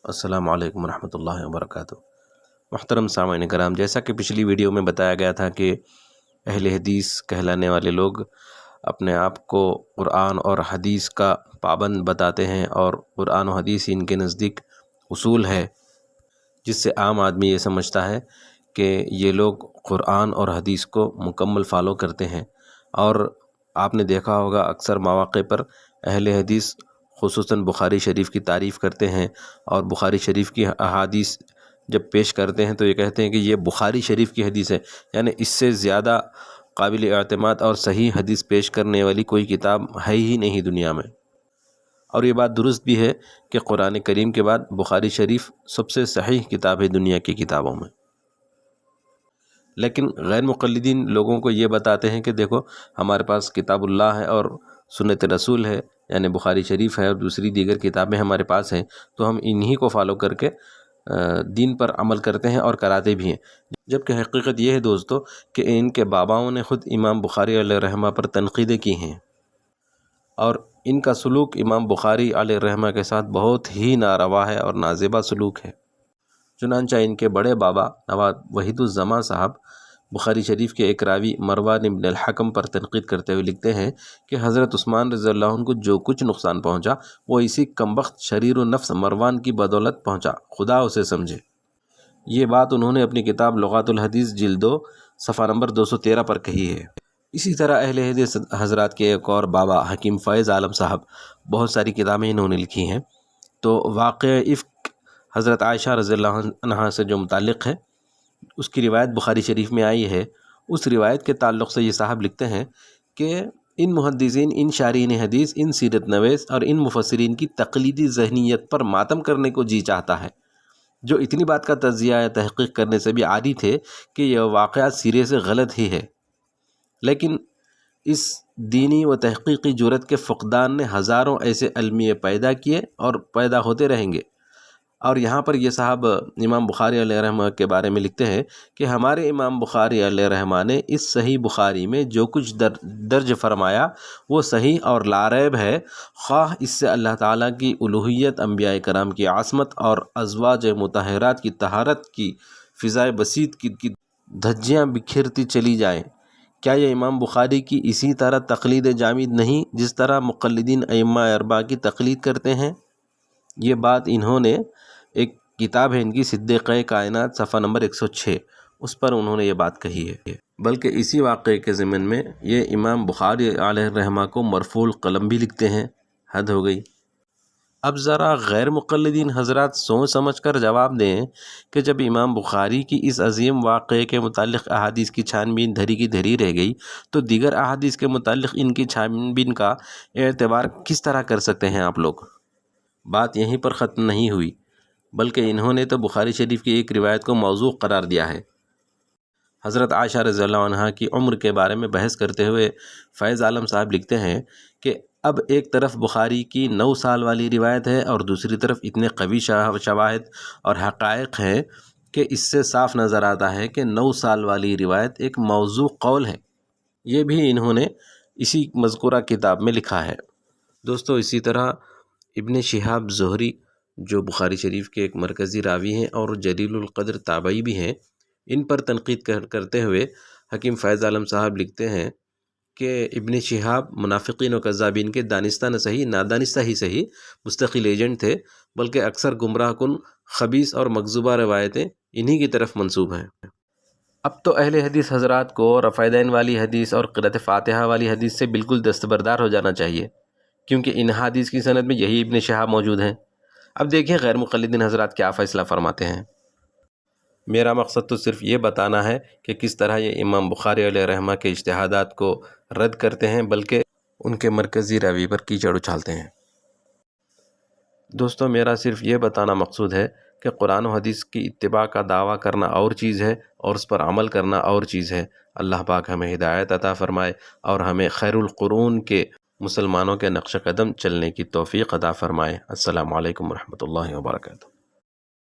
السلام علیکم ورحمۃ اللہ وبرکاتہ۔ محترم سامعین کرام، جیسا کہ پچھلی ویڈیو میں بتایا گیا تھا کہ اہل حدیث کہلانے والے لوگ اپنے آپ کو قرآن اور حدیث کا پابند بتاتے ہیں، اور قرآن و حدیث ان کے نزدیک اصول ہے، جس سے عام آدمی یہ سمجھتا ہے کہ یہ لوگ قرآن اور حدیث کو مکمل فالو کرتے ہیں۔ اور آپ نے دیکھا ہوگا اکثر مواقع پر اہل حدیث خصوصاً بخاری شریف کی تعریف کرتے ہیں، اور بخاری شریف کی احادیث جب پیش کرتے ہیں تو یہ کہتے ہیں کہ یہ بخاری شریف کی حدیث ہے، یعنی اس سے زیادہ قابل اعتماد اور صحیح حدیث پیش کرنے والی کوئی کتاب ہے ہی نہیں دنیا میں۔ اور یہ بات درست بھی ہے کہ قرآن کریم کے بعد بخاری شریف سب سے صحیح کتاب ہے دنیا کی کتابوں میں۔ لیکن غیر مقلدین لوگوں کو یہ بتاتے ہیں کہ دیکھو ہمارے پاس کتاب اللہ ہے اور سنت رسول ہے، یعنی بخاری شریف ہے اور دوسری دیگر کتابیں ہمارے پاس ہیں، تو ہم انہی کو فالو کر کے دین پر عمل کرتے ہیں اور کراتے بھی ہیں۔ جبکہ حقیقت یہ ہے دوستو کہ ان کے باباؤں نے خود امام بخاری علیہ الرحمہ پر تنقیدیں کی ہیں، اور ان کا سلوک امام بخاری علیہ الرحمہ کے ساتھ بہت ہی ناروا ہے اور نازیبا سلوک ہے۔ چنانچہ ان کے بڑے بابا نواب وحید الزماں صاحب بخاری شریف کے ایک راوی مروان ابن الحکم پر تنقید کرتے ہوئے لکھتے ہیں کہ حضرت عثمان رضی اللہ عنہ کو جو کچھ نقصان پہنچا وہ اسی کمبخت شریر و نفس مروان کی بدولت پہنچا، خدا اسے سمجھے۔ یہ بات انہوں نے اپنی کتاب لغات الحدیث جلد 2 صفحہ نمبر 213 پر کہی ہے۔ اسی طرح اہل حدیث حضرات کے ایک اور بابا حکیم فیض عالم صاحب، بہت ساری کتابیں انہوں نے لکھی ہیں، تو واقعہ افک حضرت عائشہ رضی اللہ عنہا سے جو متعلق ہے اس کی روایت بخاری شریف میں آئی ہے۔ اس روایت کے تعلق سے یہ صاحب لکھتے ہیں کہ ان محدثین، ان شارحین حدیث، ان سیرت نویس اور ان مفسرین کی تقلیدی ذہنیت پر ماتم کرنے کو جی چاہتا ہے، جو اتنی بات کا تجزیہ یا تحقیق کرنے سے بھی عادی تھے کہ یہ واقعہ سرے سے غلط ہی ہے۔ لیکن اس دینی و تحقیقی جرأت کے فقدان نے ہزاروں ایسے المیے پیدا کیے اور پیدا ہوتے رہیں گے۔ اور یہاں پر یہ صاحب امام بخاری علیہ الرحمہ کے بارے میں لکھتے ہیں کہ ہمارے امام بخاری علیہ الرحمہ نے اس صحیح بخاری میں جو کچھ درج فرمایا وہ صحیح اور لاریب ہے، خواہ اس سے اللہ تعالیٰ کی الوہیت، انبیاء کرام کی عصمت اور ازواج مطہرات کی طہارت کی فضائے بسیط کی دھجیاں بکھرتی چلی جائیں۔ کیا یہ امام بخاری کی اسی طرح تقلید جامد نہیں جس طرح مقلدین ائمہ اربعہ کی تقلید کرتے ہیں؟ یہ بات انہوں نے ایک کتاب ہے ان کی صدیقہ کائنات صفحہ نمبر 106، اس پر انہوں نے یہ بات کہی ہے۔ بلکہ اسی واقعے کے ضمن میں یہ امام بخاری علیہ الرحمہ کو مرفوع القلم بھی لکھتے ہیں۔ حد ہو گئی۔ اب ذرا غیر مقلدین حضرات سوچ سمجھ کر جواب دیں کہ جب امام بخاری کی اس عظیم واقعے کے متعلق احادیث کی چھان بین دھری کی دھری رہ گئی تو دیگر احادیث کے متعلق ان کی چھان بین کا اعتبار کس طرح کر سکتے ہیں آپ لوگ؟ بات یہیں پر ختم نہیں ہوئی، بلکہ انہوں نے تو بخاری شریف کی ایک روایت کو موضوع قرار دیا ہے۔ حضرت عائشہ رضی اللہ عنہا کی عمر کے بارے میں بحث کرتے ہوئے فیض عالم صاحب لکھتے ہیں کہ اب ایک طرف بخاری کی 9 سال والی روایت ہے اور دوسری طرف اتنے قوی شواہد اور حقائق ہیں کہ اس سے صاف نظر آتا ہے کہ 9 سال والی روایت ایک موضوع قول ہے۔ یہ بھی انہوں نے اسی مذکورہ کتاب میں لکھا ہے۔ دوستو اسی طرح ابن شہاب زہری جو بخاری شریف کے ایک مرکزی راوی ہیں اور جلیل القدر تابعی بھی ہیں، ان پر تنقید کرتے ہوئے حکیم فیض عالم صاحب لکھتے ہیں کہ ابن شہاب منافقین و کذابین کے دانستہ نہ صحیح نادانستہ ہی صحیح مستقل ایجنٹ تھے، بلکہ اکثر گمراہ کن خبیث اور مکذوبہ روایتیں انہی کی طرف منسوب ہیں۔ اب تو اہل حدیث حضرات کو رفعیدین والی حدیث اور قرأت فاتحہ والی حدیث سے بالکل دستبردار ہو جانا چاہیے، کیونکہ ان حدیث کی سند میں یہی ابن شہاب موجود ہیں۔ اب دیکھیں غیر مقلدین حضرات کیا فیصلہ فرماتے ہیں۔ میرا مقصد تو صرف یہ بتانا ہے کہ کس طرح یہ امام بخاری علیہ الرحمہ کے اجتہادات کو رد کرتے ہیں، بلکہ ان کے مرکزی راوی پر کیچڑ اچھالتے ہیں۔ دوستو میرا صرف یہ بتانا مقصود ہے کہ قرآن و حدیث کی اتباع کا دعویٰ کرنا اور چیز ہے اور اس پر عمل کرنا اور چیز ہے۔ اللہ پاک ہمیں ہدایت عطا فرمائے اور ہمیں خیر القرون کے مسلمانوں کے نقش قدم چلنے کی توفیق عطا فرمائے۔ السلام علیکم ورحمۃ اللہ وبرکاتہ۔